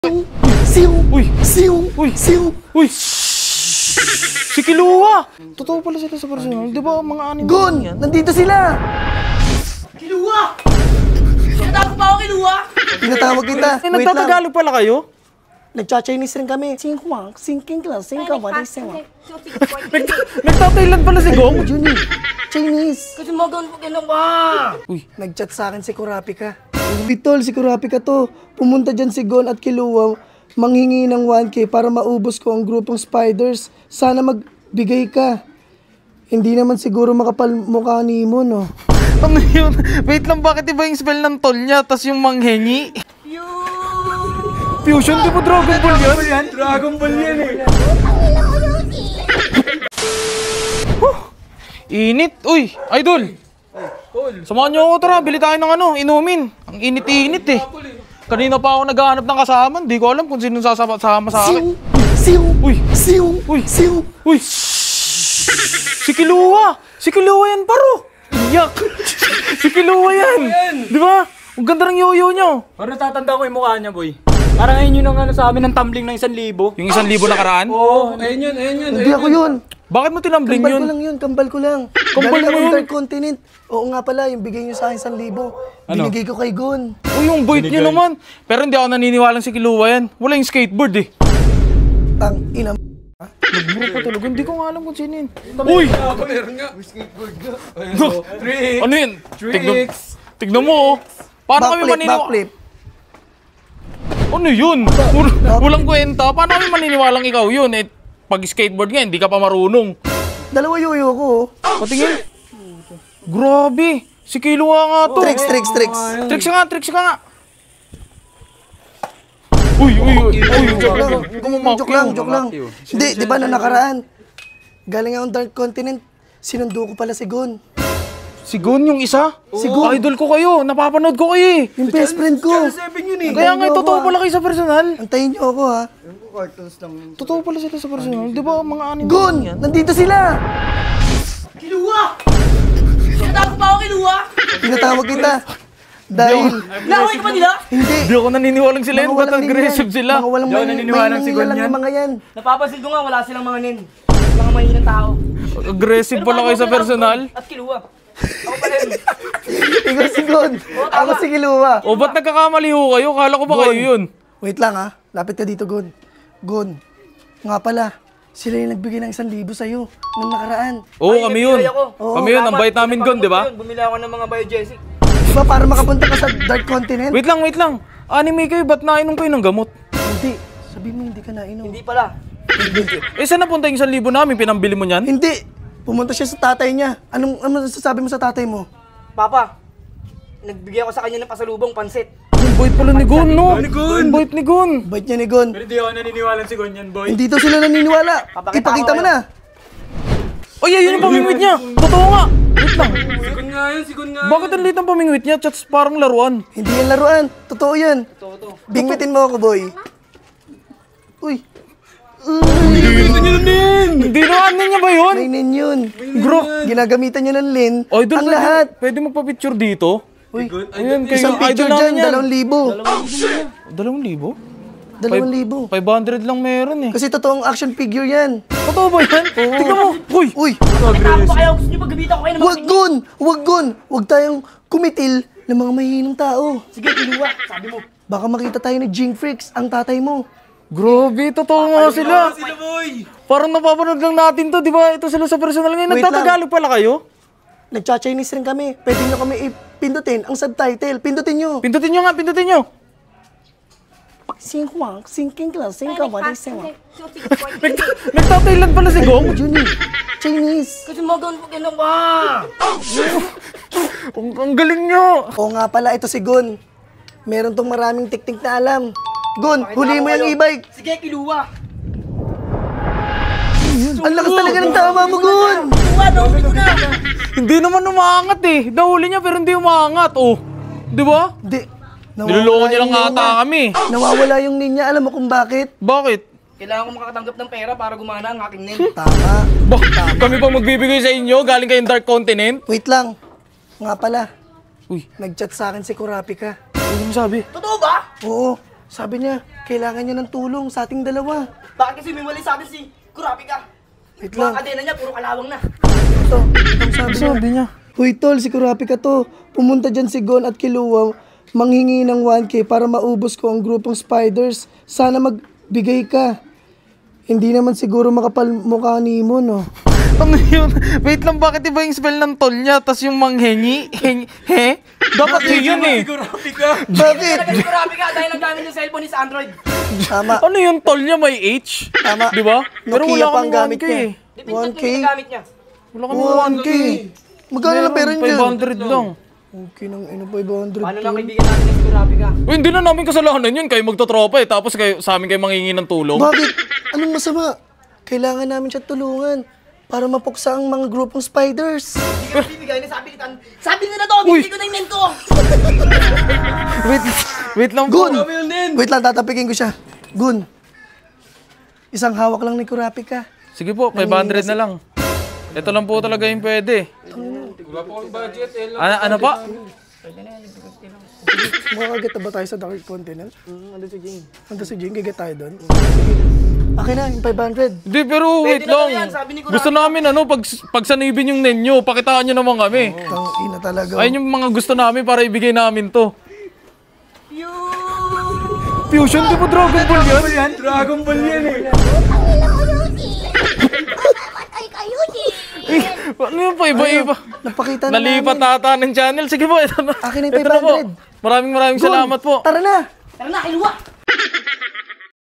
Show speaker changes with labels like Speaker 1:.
Speaker 1: Uy! Uy! Si Kilua! Totoo pala sila sa personal. Di ba mga anime
Speaker 2: Gun!
Speaker 1: yan?
Speaker 2: Nandito sila!
Speaker 3: Kilua! Tinatawag pa ako, Kilua!
Speaker 2: Tinatawag kita.
Speaker 1: Eh, nagtatagalog pala kayo?
Speaker 2: Nagcha-Chinese rin kami. Singkwang, singking class, singka, wala singwa.
Speaker 1: Nagtatailan pala si Gong?
Speaker 2: Juni, Chinese.
Speaker 3: Kasi magan po ginawa!
Speaker 1: Uy!
Speaker 2: Nag-chat sa akin si Kurapika. Bitol, si Kurapika to. Pumunta dyan si Gon at Kilua, manghingi ng 1K para maubos ko ang grupong spiders. Sana magbigay ka. Hindi naman siguro makapal mukha ni mo, no?
Speaker 1: Ano yun? Wait lang, bakit iba yung spell ng tol niya, tas yung manghengi? Fusion, di ba Dragon Ball yan?
Speaker 4: Dragon Ball yan eh.
Speaker 1: Init! Uy! Idol! Samahan niyo ako, tara, bili tayo ng inumin. Ang init-init eh. Kanina pa ako naghahanap ng kasama, di ko alam kung sino sasama sa akin. Uy! Uy! Uy! Si Kilua! Si Kilua yan, paro! Iyak! Si Kilua yan! Di ba? Ang ganda ng yoyo nyo.
Speaker 4: Parang natatanda ko yung mukha niya, boy. Parang ayun yun ang sa amin ng tumbling ng 1,000.
Speaker 1: Yung 1,000 nakaraan?
Speaker 4: Oo, ayun yun.
Speaker 2: Hindi ako yun.
Speaker 1: Bakit mo tinambling
Speaker 2: Kambal
Speaker 1: yun?
Speaker 2: ko lang yun, kambal ko lang.
Speaker 1: Kambal
Speaker 2: Galing
Speaker 1: mo
Speaker 2: akong
Speaker 1: yun?
Speaker 2: Dark Continent. Oo nga pala, yung bigay nyo sa akin 1,000. Binigay ko kay Gon.
Speaker 1: Uy, yung bait niya naman. Pero hindi ako naniniwalang si Kilua yan. Wala yung skateboard eh.
Speaker 2: Tang ina.
Speaker 1: Nagmuro pa talaga. Hindi ko nga alam kung sino yun. Uy!
Speaker 4: Meron nga. Skateboard nga.
Speaker 1: Ano yun? Tignan mo oh. Paano kami maniniwala?
Speaker 2: Backflip.
Speaker 1: Ano yun? Walang kwenta. Paano kami maniniwalang ikaw yun? Eh, pag skateboard nga, hindi ka pa marunong.
Speaker 2: Dalawa yoyo ko.
Speaker 1: Patingin. Grabe. Si Kilua nga to.
Speaker 2: Tricks.
Speaker 1: Tricks ka nga. Uy.
Speaker 2: Joke lang. Hindi, di ba na nakaraan? Galing akong Dark Continent. Sinundo ko pala si Gon.
Speaker 1: Si Gon yung isa?
Speaker 2: Si Gon.
Speaker 1: Idol ko kayo. Napapanood ko kayo eh.
Speaker 2: Yung best friend ko.
Speaker 1: Kaya nga, totoo pala kayo sa personal.
Speaker 2: Antayin niyo ako ha.
Speaker 1: Totoo pala sila sa personal. Di ba mga anime
Speaker 2: Gon!
Speaker 1: yan?
Speaker 2: Nandito sila!
Speaker 3: Kilua! Tinatawag pa ako, Kilua!
Speaker 2: Tinatawag kita. Dahil...
Speaker 3: Laway ka ba nila?
Speaker 2: Hindi.
Speaker 1: Di ako naniniwalang sila yun. Ba't aggressive sila?
Speaker 2: Mga walang
Speaker 4: Di ako naniniwala si Gon
Speaker 2: lang
Speaker 4: yan.
Speaker 2: yung mga yan.
Speaker 3: Napapansin ko nga, wala silang mga nin. Mga mahinang tao.
Speaker 1: Aggressive pala kayo sa personal?
Speaker 3: At Kilua. Ako pa rin.
Speaker 2: Ikaw si Gon. Ako si Kilua.
Speaker 1: O ba't nagkakamali ho kayo? Kala ko ba kayo yun?
Speaker 2: Wait lang ha. Lapit ka dito, Gon. Gon. Nga pala. Sila yung nagbigay ng 1,000 sa'yo. Nung nakaraan.
Speaker 1: Oo, kami yun.
Speaker 3: nagbigay ako.
Speaker 1: Kami yun. Ang bait namin Gon, di ba?
Speaker 3: Bumili ako ng mga biogesic.
Speaker 2: Diba para makapunta ka sa Dark Continent?
Speaker 1: Wait lang. Anime kayo, ba't nainom kayo ng gamot?
Speaker 2: Hindi. Sabi mo hindi ka nainom.
Speaker 3: Hindi pala.
Speaker 1: Eh, saan napunta yung 1,000 namin? Pinambili mo niyan?
Speaker 2: Hindi. Pumunta siya sa tatay niya. Ano sasabi mo sa tatay mo?
Speaker 3: Papa, nagbigay ako sa kanya ng pasalubong pansit.
Speaker 1: Ang bait pala ni Gon, no?
Speaker 4: Gon!
Speaker 1: Ang bait ni Gon.
Speaker 2: Bait niya ni Gon.
Speaker 4: Pero di ako naniniwala si Gon yan, boy.
Speaker 2: Hindi daw sila naniniwala.
Speaker 3: Papakita
Speaker 2: Ipakita
Speaker 3: ko
Speaker 2: mo
Speaker 3: kayo.
Speaker 2: na.
Speaker 1: Ay, ayun yung pamingwit niya. Totoo nga. Wait lang.
Speaker 4: Si Gon nga.
Speaker 1: Bakit ang liit ang pamingwit niya? Chats parang laruan.
Speaker 2: Hindi yan laruan. Totoo yan.
Speaker 3: Totoo.
Speaker 2: Bingwitin mo ako, boy. Uy.
Speaker 1: Hindi na ano niya ba yun?
Speaker 2: May nin yun.
Speaker 1: Bro.
Speaker 2: Ginagamitan niya ng lin.
Speaker 1: Idol,
Speaker 2: Ang lahat.
Speaker 1: Pwede magpa-picture dito?
Speaker 2: Uy.
Speaker 1: Ayun, kayo
Speaker 2: Isang
Speaker 1: yung idol
Speaker 2: picture
Speaker 1: namin
Speaker 2: dyan,
Speaker 1: yan.
Speaker 2: 2,000.
Speaker 1: 2,000?
Speaker 2: 2,000.
Speaker 1: 500 lang meron eh.
Speaker 2: Kasi totoong action figure yan.
Speaker 1: Totoo ba yan? Tingnan mo. Uy!
Speaker 2: Uy.
Speaker 3: Pakita ko pa kayo. Gusto niyo paggamitan ko kayo ng mga
Speaker 2: Wag Gon! Wag Gon! Wag tayong kumitil ng mga mahihinang tao.
Speaker 3: Sige, Kilua. Sabi mo.
Speaker 2: Baka makita tayo ni Jing Freaks, ang tatay mo.
Speaker 1: Grabe, totoo nga sila.
Speaker 4: Sila, boy!
Speaker 1: Parang napapanood lang natin to, di ba? Ito sila sa personal ngayon.
Speaker 2: Wait
Speaker 1: Nagtatagalog pala kayo?
Speaker 2: Nagcha-Chinese rin kami. Pwede nyo kami ipindutin ang subtitle. Pindutin nyo.
Speaker 1: Pindutin nyo nga, pindutin nyo.
Speaker 2: Singkwang, singking class, singka, wala singwa.
Speaker 1: Nagtatailan pala si Gong.
Speaker 2: Juni, Chinese.
Speaker 3: Kasi magan po ginawa.
Speaker 1: Ang galing nyo.
Speaker 2: Oo nga pala, ito si Gon. Meron tong maraming teknik na alam. Gon, huli mo yung e-bike.
Speaker 3: Sige, Kilua.
Speaker 2: Ang lakas talaga ng tama mo, Gon.
Speaker 3: Kilua, nahuli ko na.
Speaker 1: Hindi naman umaangat eh. Nahuli niya pero hindi umaangat. Oh, di ba?
Speaker 2: Di.
Speaker 1: Niloloko niya lang ata kami.
Speaker 2: Nawawala yung linya. Alam mo kung bakit?
Speaker 1: Bakit?
Speaker 3: Kailangan ko makakatanggap ng pera para gumana ang aking nin.
Speaker 2: Tama.
Speaker 1: Kami pa magbibigay sa inyo galing kayong Dark Continent?
Speaker 2: Wait lang. Nga pala,
Speaker 1: Uy,
Speaker 2: nag-chat sa akin si Kurapika.
Speaker 1: ano mo sabi?
Speaker 3: Totoo ba?
Speaker 2: Oo. Sabi niya, kailangan niya ng tulong sa ating dalawa.
Speaker 3: Bakit kasi may mali sa atin si Kurapika?
Speaker 2: Wait
Speaker 3: Mga
Speaker 2: lang.
Speaker 3: kadena niya, puro kalawang na.
Speaker 2: Ito, itong sabi niya. Huy tol, si Kurapika to. Pumunta dyan si Gon at Kiluwa, manghingi ng 1K para maubos ko ang grupong spiders. Sana magbigay ka. Hindi naman siguro makapal mukha ni mo, no?
Speaker 1: Ano yun? Wait lang, bakit iba yung spell ng tol niya, tas yung manghengi? He? Dapat yun eh.
Speaker 2: Bakit?
Speaker 3: Talaga si Kurapika dahil ang gamit yung cellphone is Android.
Speaker 2: Tama.
Speaker 1: Ano yung tol niya may H?
Speaker 2: Tama.
Speaker 1: Di ba? Pero
Speaker 2: Nokia
Speaker 1: wala
Speaker 2: pa ang
Speaker 1: kami
Speaker 2: gamit
Speaker 1: 1K
Speaker 2: niya.
Speaker 1: eh.
Speaker 3: Di pinsan
Speaker 2: 1K?
Speaker 3: yung ginagamit niya.
Speaker 1: Wala kami
Speaker 2: 1K. Magkano na pera niyo?
Speaker 1: 500 lang.
Speaker 2: Okay, nang ino 500.
Speaker 3: Paano na kaibigan natin si Kurapika?
Speaker 1: Uy, hindi na namin kasalanan yun. Kayo magtotropa eh. Tapos kayo, sa amin kayo manghingi ng tulong.
Speaker 2: Bakit? Anong masama? Kailangan namin siya tulungan para mapuksa ang mga grupong spiders.
Speaker 3: Hindi ka bibigay na sabi nitan. Sabi nila to,
Speaker 1: Uy!
Speaker 3: bibigay ko na yung mento.
Speaker 1: Wait lang po.
Speaker 2: Gun! Wait lang, tatapikin ko siya. Gun, isang hawak lang ni Kurapika.
Speaker 1: Sige po, 500 na lang. Ito lang po talaga yung pwede. Ano pa?
Speaker 2: Makakaget na ba tayo sa Dark Continent? Ando si Jing. Ando si Jing, giget tayo doon. Sige. Akin na, yung 500.
Speaker 1: Hindi, pero wait
Speaker 3: Pwede na daw
Speaker 1: lang.
Speaker 3: yan, sabi ni Kurapika.
Speaker 1: Gusto namin pag sanibin yung nenyo, pakitaan nyo naman kami.
Speaker 2: Tang ina talaga.
Speaker 1: Ayun yung mga gusto namin para ibigay namin to. Fusion, di ba Dragon Ball yan?
Speaker 4: Dragon Ball yan eh.
Speaker 1: Ano yung pa iba-iba?
Speaker 2: Napakita na
Speaker 1: Nalipat
Speaker 2: namin.
Speaker 1: ata ng channel. Sige po, ito na.
Speaker 2: Akin na yung
Speaker 1: Ito na po.
Speaker 2: 500.
Speaker 1: Maraming
Speaker 2: Gun,
Speaker 1: salamat po.
Speaker 2: Tara na!
Speaker 3: Tara na, kiluwa.